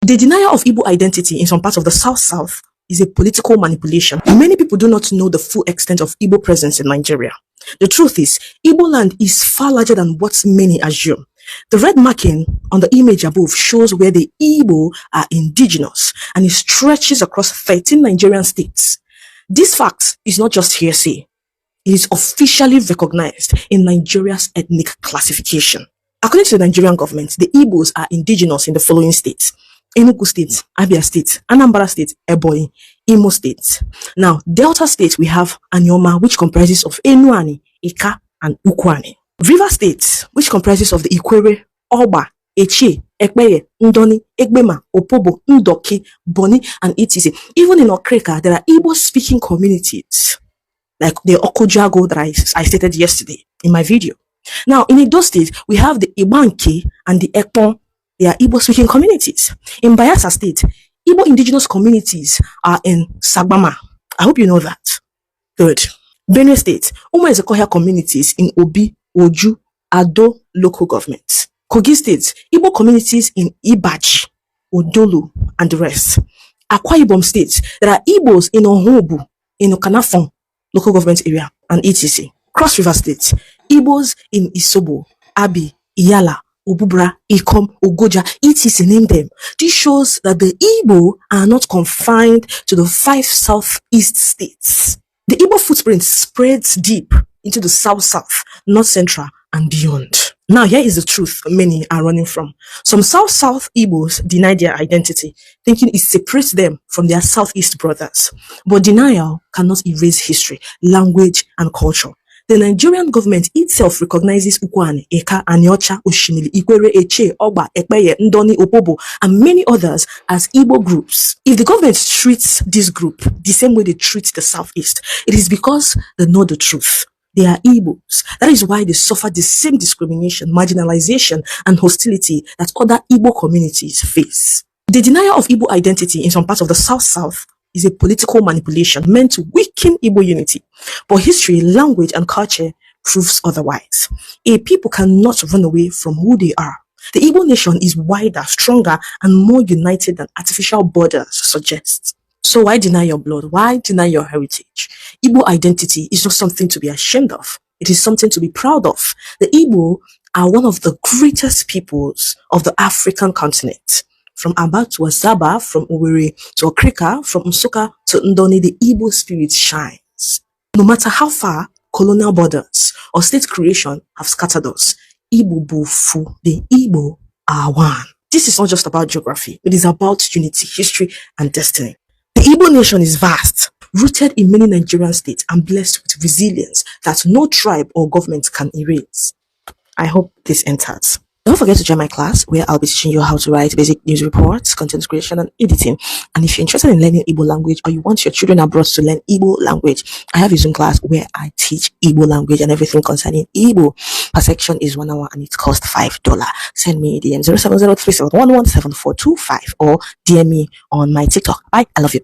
The denial of Igbo identity in some parts of the South is a political manipulation. Many people do not know the full extent of Igbo presence in Nigeria. The truth is, Igbo land is far larger than what many assume. The red marking on the image above shows where the Igbo are indigenous, and it stretches across 13 Nigerian states. This fact is not just hearsay. It is officially recognized in Nigeria's ethnic classification. According to the Nigerian government, the Igbos are indigenous in the following states: Enugu State, Abia State, Anambra State, Ebonyi, Imo State. Now, Delta State, we have Anyoma, which comprises of Enuani, Ika, and Ukwani. River State, which comprises of the Ikwere, Oba, Eche, Ekpeye, Ndoni, Egbema, Opobo, Ndoki, Boni, and etc. Even in Okreka, there are Igbo-speaking communities, like the Okojago that I stated yesterday in my video. Now, in Edo State, we have the Ibanke and the Ekpon. They are Igbo-speaking communities. In Bayelsa State, Igbo indigenous communities are in Sagbama. I hope you know that. Good. Benue State, Umo Ezekoya communities in Obi, Oju, Ado local governments. Kogi State, Igbo communities in Ibachi, Odolu, and the rest. Akwa Ibom State, there are Igbos in Ohobu, in Okanafon local government area, and etc. Cross River State, Igbos in Isobo, Abi, Iyala, Obubra, Ikom, Ogoja, etc. Name them. This shows that the Igbo are not confined to the 5 southeast states. The Igbo footprint spreads deep into the south, north central, and beyond. Now, here is the truth many are running from. Some south Igbos deny their identity, thinking it separates them from their southeast brothers. But denial cannot erase history, language, and culture. The Nigerian government itself recognizes Ukwane, Eka, Anyocha, Oshimili, Ikwere, Eche, Oba, Ekpeye, Ndoni, Opobo, and many others as Igbo groups. If the government treats this group the same way they treat the Southeast, it is because they know the truth. They are Igbos. That is why they suffer the same discrimination, marginalization, and hostility that other Igbo communities face. The denial of Igbo identity in some parts of the South is a political manipulation meant to weaken Igbo unity. But history, language, and culture proves otherwise. A people cannot run away from who they are. The Igbo nation is wider, stronger, and more united than artificial borders suggest. So why deny your blood? Why deny your heritage? Igbo identity is not something to be ashamed of. It is something to be proud of. The Igbo are one of the greatest peoples of the African continent. From Aba to Asaba, from Owerri to Okrika, from Nsukka to Ndoni, the Igbo spirit shines. No matter how far colonial borders or state creation have scattered us, Igbo Bufu, the Igbo are one. This is not just about geography. It is about unity, history, and destiny. The Igbo nation is vast, rooted in many Nigerian states, and blessed with resilience that no tribe or government can erase. I hope this enters. Don't forget to join my class where I'll be teaching you how to write basic news reports, content creation, and editing. And if you're interested in learning Igbo language, or you want your children abroad to learn Igbo language, I have a Zoom class where I teach Igbo language and everything concerning Igbo. Per section is 1 hour and it costs $5. Send me a DM 0703711742 or DM me on my TikTok. Bye. I love you.